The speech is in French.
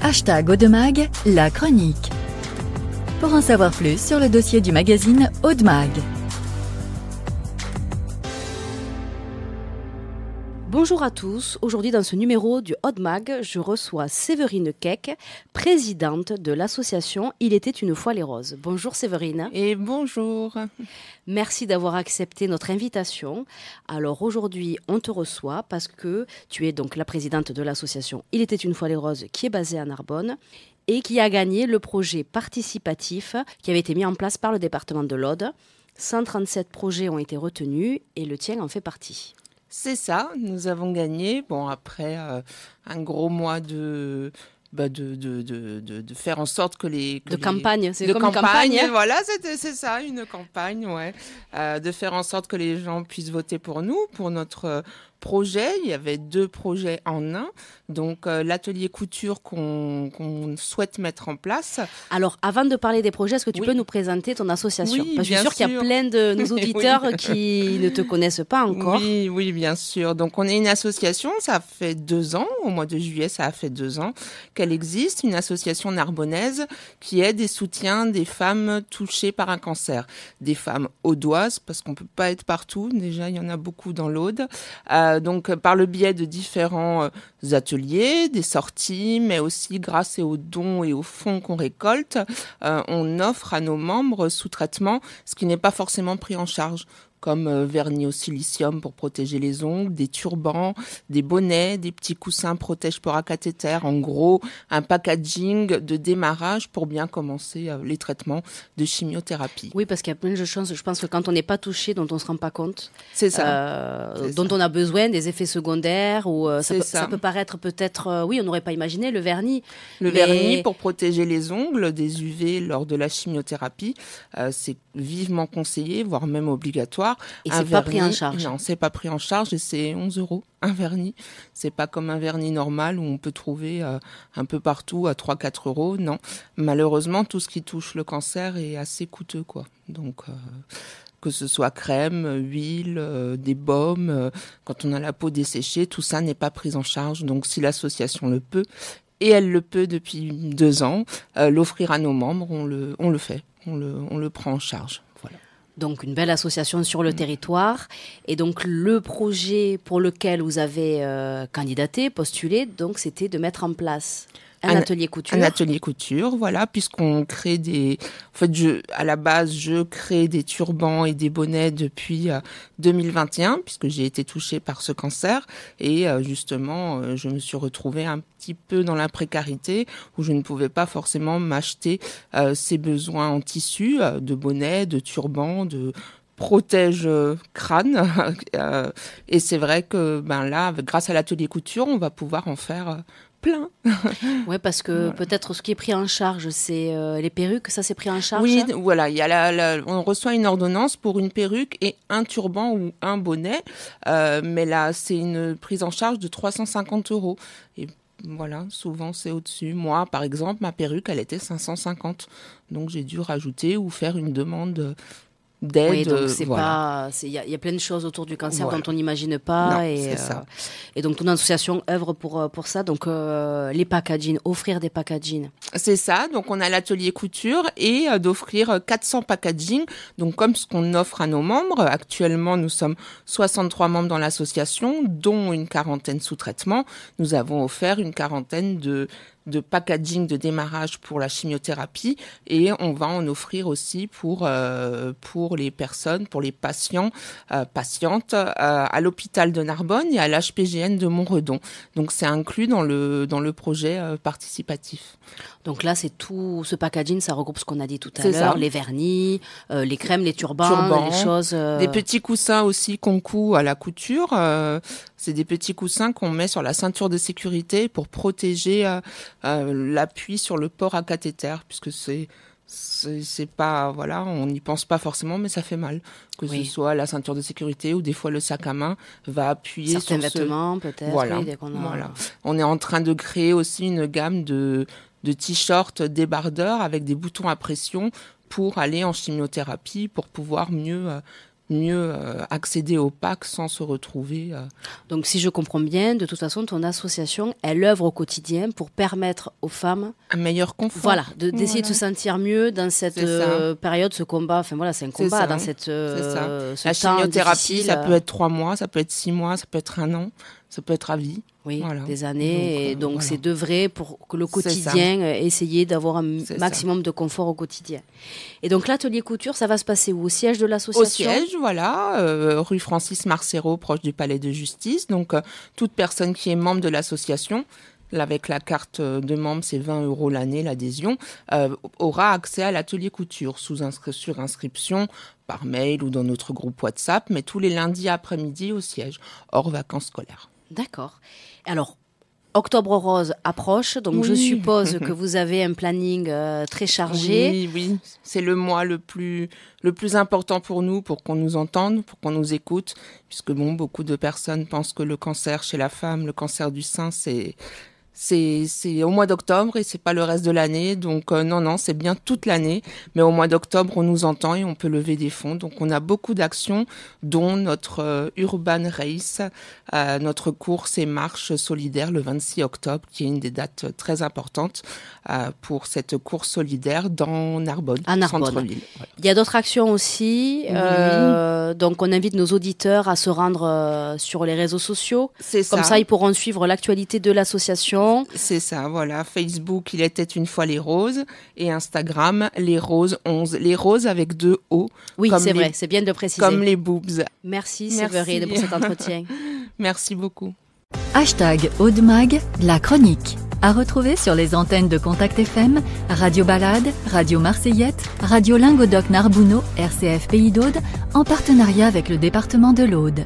#Audemag, la chronique. Pour en savoir plus sur le dossier du magazine Audemag. Bonjour à tous, aujourd'hui dans ce numéro du Audemag, je reçois Séverine Keck, présidente de l'association Il était une fois les roses. Bonjour Séverine. Et bonjour. Merci d'avoir accepté notre invitation. Alors aujourd'hui, on te reçoit parce que tu es donc la présidente de l'association Il était une fois les roses qui est basée à Narbonne et qui a gagné le projet participatif qui avait été mis en place par le département de l'Aude. 137 projets ont été retenus et le tien en fait partie. C'est ça, nous avons gagné. Bon, après un gros mois de faire en sorte que les... campagne, c'est de comme campagne, une campagne. Voilà, c'est ça, une campagne, ouais. De faire en sorte que les gens puissent voter pour nous, pour notre projet. Il y avait 2 projets en un. Donc, l'atelier couture qu'on souhaite mettre en place. Alors, avant de parler des projets, est-ce que tu peux nous présenter ton association ? Oui, parce que je suis sûre qu'il y a plein de nos auditeurs qui ne te connaissent pas encore. Oui, bien sûr. Donc, on est une association, ça fait 2 ans, au mois de juillet, ça a fait 2 ans qu'elle existe, une association narbonnaise qui aide et soutient des femmes touchées par un cancer. Des femmes audoises, parce qu'on ne peut pas être partout, déjà il y en a beaucoup dans l'Aude. Donc, par le biais de différents ateliers, des sorties, mais aussi grâce aux dons et aux fonds qu'on récolte, on offre à nos membres sous traitement ce qui n'est pas forcément pris en charge, comme vernis au silicium pour protéger les ongles, des turbans, des bonnets, des petits coussins protège-pores à cathéter. En gros, un packaging de démarrage pour bien commencer les traitements de chimiothérapie. Oui, parce qu'il y a plein de choses, je pense que quand on n'est pas touché, dont on ne se rend pas compte, c'est ça. Dont on a besoin, des effets secondaires, ou ça peut paraître peut-être, oui, on n'aurait pas imaginé, le vernis. Vernis pour protéger les ongles des UV lors de la chimiothérapie, c'est vivement conseillé, voire même obligatoire. Et c'est pas pris en charge. Non, c'est pas pris en charge et c'est 11 € un vernis. C'est pas comme un vernis normal où on peut trouver un peu partout à 3-4 €. Non, malheureusement, tout ce qui touche le cancer est assez coûteux, quoi. Donc, que ce soit crème, huile, des baumes, quand on a la peau desséchée, tout ça n'est pas pris en charge. Donc, si l'association le peut, et elle le peut depuis 2 ans, l'offrir à nos membres, on le fait. On le prend en charge. Voilà. Donc, une belle association sur le territoire. Et donc, le projet pour lequel vous avez candidaté, postulé, donc, c'était de mettre en place un atelier couture. Un atelier couture, voilà, puisqu'on crée des... En fait, à la base, je crée des turbans et des bonnets depuis 2021, puisque j'ai été touchée par ce cancer. Et justement, je me suis retrouvée un petit peu dans la précarité, où je ne pouvais pas forcément m'acheter ces besoins en tissu, de bonnets, de turbans, de protège crâne. Et c'est vrai que là, grâce à l'atelier couture, on va pouvoir en faire... plein. Ouais, parce que peut-être ce qui est pris en charge, c'est les perruques, ça c'est pris en charge. Oui, voilà, il y a on reçoit une ordonnance pour une perruque et un turban ou un bonnet, mais là c'est une prise en charge de 350 €. Et voilà, souvent c'est au-dessus. Moi, par exemple, ma perruque, elle était 550, donc j'ai dû rajouter ou faire une demande d'aide. Oui, donc c'est pas, il y a plein de choses autour du cancer dont on n'imagine pas. Non, et c'est ça. Et donc ton association œuvre pour ça. Donc les packaging, offrir des packaging. C'est ça. Donc on a l'atelier couture et d'offrir 400 packaging. Donc comme ce qu'on offre à nos membres. Actuellement, nous sommes 63 membres dans l'association, dont une quarantaine sous traitement. Nous avons offert une quarantaine de packaging de démarrage pour la chimiothérapie et on va en offrir aussi pour les personnes, pour les patients, patientes à l'hôpital de Narbonne et à l'HPGN de Montredon. Donc c'est inclus dans le projet participatif. Donc là, c'est tout ce packaging, ça regroupe ce qu'on a dit tout à l'heure, les vernis, les crèmes, les turbans, les choses... Des petits coussins aussi qu'on coud à la couture. C'est des petits coussins qu'on met sur la ceinture de sécurité pour protéger l'appui sur le port à cathéter, puisque c'est pas, voilà, on n'y pense pas forcément, mais ça fait mal. Que ce soit la ceinture de sécurité ou des fois le sac à main va appuyer certains sur vêtements, peut-être. Voilà. Oui, dès qu'on a... Voilà. On est en train de créer aussi une gamme de t-shirts débardeurs avec des boutons à pression pour aller en chimiothérapie, pour pouvoir mieux mieux accéder au PAC sans se retrouver. Donc si je comprends bien, de toute façon, ton association, elle œuvre au quotidien pour permettre aux femmes un meilleur confort. Voilà, d'essayer de se sentir mieux dans cette période, ce combat. Enfin voilà, c'est un combat dans cette ce La chimiothérapie, difficile, ça peut être 3 mois, ça peut être 6 mois, ça peut être 1 an, ça peut être à vie. Oui, des années. Donc c'est d'œuvrer pour que le quotidien, essayer d'avoir un maximum de confort au quotidien. Et donc l'atelier couture, ça va se passer où? Au siège de l'association? Au siège, voilà, rue Francis Marcero, proche du Palais de Justice. Donc toute personne qui est membre de l'association, avec la carte de membre, c'est 20 € l'année, l'adhésion, aura accès à l'atelier couture sur inscription par mail ou dans notre groupe WhatsApp, mais tous les lundis après-midi au siège, hors vacances scolaires. D'accord. Alors, Octobre Rose approche, donc je suppose que vous avez un planning très chargé. Oui, c'est le mois le plus important pour nous, pour qu'on nous entende, pour qu'on nous écoute, puisque beaucoup de personnes pensent que le cancer chez la femme, le cancer du sein, c'est au mois d'octobre et c'est pas le reste de l'année. Donc non, c'est bien toute l'année. Mais au mois d'octobre, on nous entend et on peut lever des fonds. Donc on a beaucoup d'actions, dont notre Urban Race, notre course et marche solidaire le 26 octobre, qui est une des dates très importantes pour cette course solidaire dans Narbonne, centre-ville. Voilà. Il y a d'autres actions aussi. Donc on invite nos auditeurs à se rendre sur les réseaux sociaux. Comme ça, ils pourront suivre l'actualité de l'association. C'est ça, voilà. Facebook, il était une fois les roses, et Instagram, les roses 11. Les roses avec 2 O. Oui, c'est vrai, c'est bien de le préciser. Comme les boobs. Merci Séverine pour cet entretien. Merci beaucoup. #Audemag, la chronique. À retrouver sur les antennes de Contact FM, Radio Balade, Radio Marseillette, Radio Lingodoc Narbouno, RCF Pays d'Aude, en partenariat avec le département de l'Aude.